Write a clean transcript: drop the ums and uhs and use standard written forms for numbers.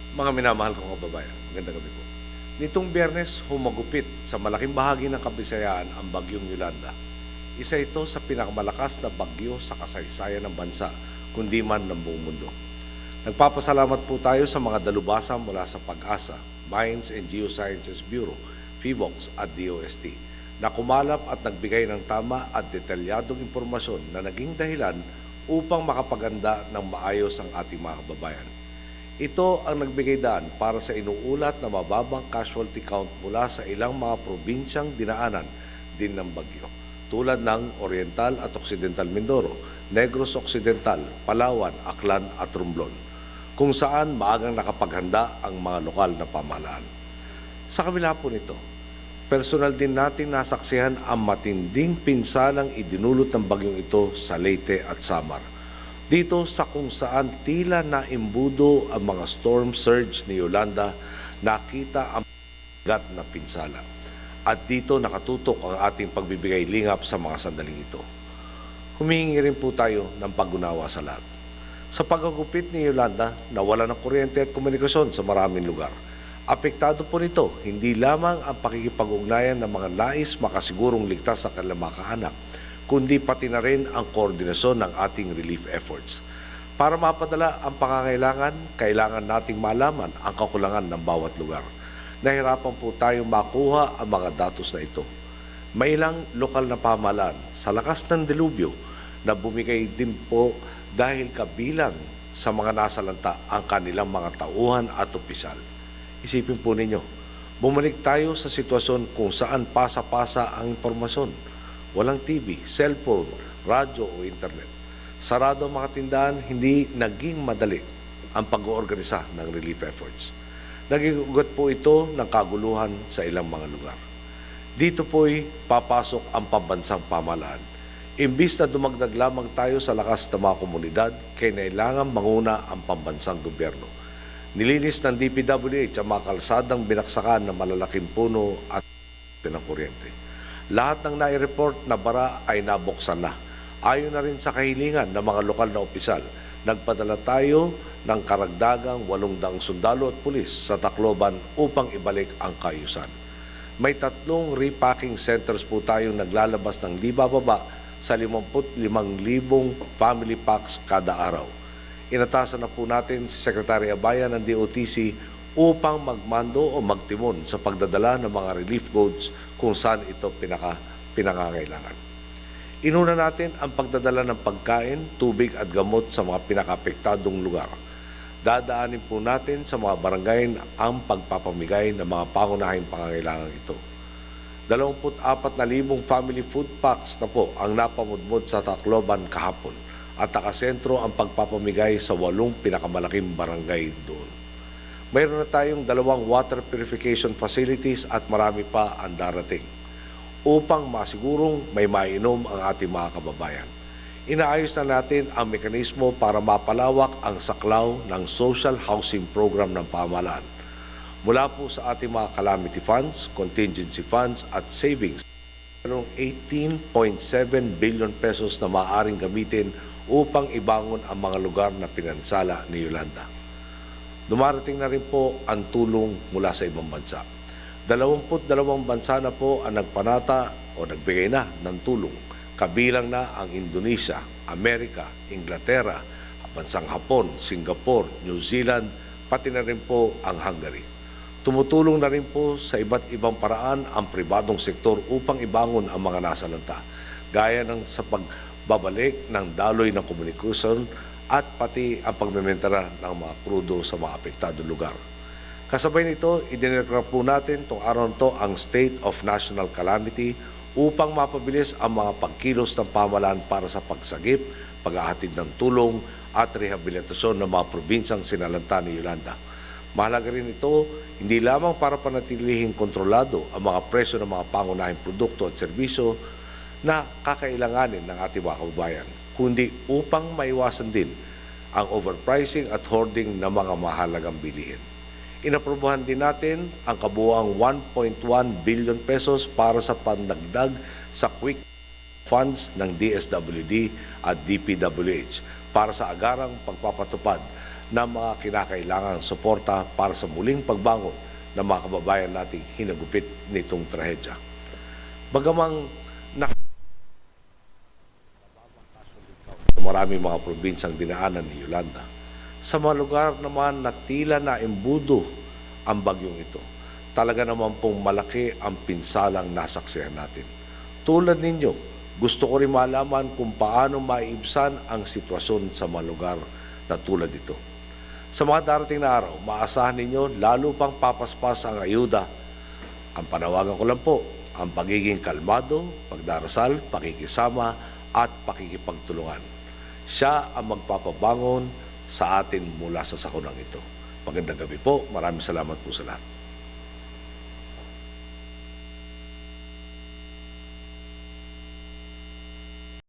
Mga minamahal kong kababayan, magandang gabi po. Nitong Biyernes, humagupit sa malaking bahagi ng Kabisayaan ang bagyong Yolanda. Isa ito sa pinakamalakas na bagyo sa kasaysayan ng bansa, kundi man ng buong mundo. Nagpapasalamat po tayo sa mga dalubhasa mula sa Pag-asa, Mines and Geosciences Bureau, PHIVOLCS at DOST, na kumalap at nagbigay ng tama at detalyadong impormasyon na naging dahilan upang makapaganda ng maayos ang ating mga kababayan. Ito ang nagbigay daan para sa inuulat na mababang casualty count mula sa ilang mga probinsyang dinaanan din ng bagyo, tulad ng Oriental at Occidental Mindoro, Negros Occidental, Palawan, Aklan at Romblon, kung saan maagang nakapaghanda ang mga lokal na pamahalaan. Sa kabila po nito, personal din nating nasaksihan ang matinding pinsalang idinulot ng bagyong ito sa Leyte at Samar. Dito sa kung saan tila naimbudo ang mga storm surge ni Yolanda, nakita ang bigat na pinsala. At dito nakatutok ang ating pagbibigay lingap sa mga sandaling ito. Humihingi rin po tayo ng pag-unawa sa lahat. Sa pagkagupit ni Yolanda, nawala ng kuryente at komunikasyon sa maraming lugar. Apektado po nito hindi lamang ang pakikipag-ugnayan ng mga nais makasigurong ligtas sa kanilang mga kaanak, kundi pati na rin ang koordinasyon ng ating relief efforts. Para mapadala ang pangangailangan, kailangan nating malaman ang kakulangan ng bawat lugar. Nahirapan po tayong makuha ang mga datos na ito. May ilang lokal na pamahalaan sa lakas ng delubyo na bumigay din po dahil kabilang sa mga nasalanta ang kanilang mga tauhan at opisyal. Isipin po ninyo, bumalik tayo sa sitwasyon kung saan pasa-pasa ang impormasyon. Walang TV, cellphone, radyo o internet. Sarado ang mga tindahan, hindi naging madali ang pag-oorganisa ng relief efforts. Naging ugat po ito ng kaguluhan sa ilang mga lugar. Dito po'y papasok ang pambansang pamahalaan. Imbis na dumagdag lamang tayo sa lakas ng mga komunidad, kailangan manguna ang pambansang gobyerno. Nilinis ng DPWH ang mga kalsadang binaksakan ng malalaking puno at pinakuryente. Lahat ng nai-report na bara ay nabuksan na. Ayon na rin sa kahilingan ng mga lokal na opisyal, nagpadala tayo ng karagdagang 800 sundalo at pulis sa Tacloban upang ibalik ang kaayusan. May 3 repacking centers po tayong naglalabas ng di bababa sa 55,000 family packs kada araw. Inatasan na po natin si Secretary Abaya ng DOTC upang magmando o magtimon sa pagdadala ng mga relief goods kung saan ito pinakangailangan. Inuna natin ang pagdadala ng pagkain, tubig at gamot sa mga pinakaapektadong lugar. Dadaanin po natin sa mga barangay ang pagpapamigay ng mga pangunahing pangangailangan ito. 24,000 family food packs na po ang napamudmod sa Tacloban kahapon at nakasentro ang pagpapamigay sa 8 pinakamalaking barangay doon. Mayroon na tayong 2 water purification facilities at marami pa ang darating upang masigurong may mainom ang ating mga kababayan. Inaayos na natin ang mekanismo para mapalawak ang saklaw ng social housing program ng pamahalaan. Mula po sa ating mga calamity funds, contingency funds at savings, mayroong 18.7 billion pesos na maaaring gamitin upang ibangon ang mga lugar na pinansala ni Yolanda. Dumarating na rin po ang tulong mula sa ibang bansa. 22 bansa na po ang nagpanata o nagbigay na ng tulong. Kabilang na ang Indonesia, Amerika, Inglaterra, bansang Hapon, Singapore, New Zealand, pati na rin po ang Hungary. Tumutulong na rin po sa iba't ibang paraan ang pribadong sektor upang ibangon ang mga nasalanta, gaya ng sa pagbabalik ng daloy ng komunikasyon at pati ang pagmementara ng mga krudo sa mga apektadong lugar. Kasabay nito, idineklara po natin itong araw nito ang State of National Calamity upang mapabilis ang mga pagkilos ng pamahalaan para sa pagsagip, paghahatid ng tulong at rehabilitasyon ng mga probinsyang sinalanta ni Yolanda. Mahalaga rin ito hindi lamang para panatilihing kontrolado ang mga presyo ng mga pangunahing produkto at serbisyo na kakailanganin ng ating mga kababayan, kundi upang maiwasan din ang overpricing at hoarding ng mga mahalagang bilihin. Inaprobahan din natin ang kabuuang 1.1 billion pesos para sa pandagdag sa quick funds ng DSWD at DPWH para sa agarang pagpapatupad ng mga kinakailangang suporta para sa muling pagbangon ng mga kababayan nating hinagupit nitong trahedya. Bagamang maraming mga probinsyang dinaanan ni Yolanda, sa mga lugar naman na tila na embudo ang bagyong ito, talaga naman pong malaki ang pinsalang nasaksihan natin. Tulad ninyo, gusto ko rin malaman kung paano maiibsan ang sitwasyon sa mga lugar na tulad ito. Sa mga darating na araw, maasahan ninyo lalo pang papaspas ang ayuda. Ang panawagan ko lang po, ang pagiging kalmado, pagdarasal, pakikisama at pakikipagtulungan. Siya ang magpapabangon sa atin mula sa sakunang ito. Magandang gabi po. Maraming salamat po sa lahat.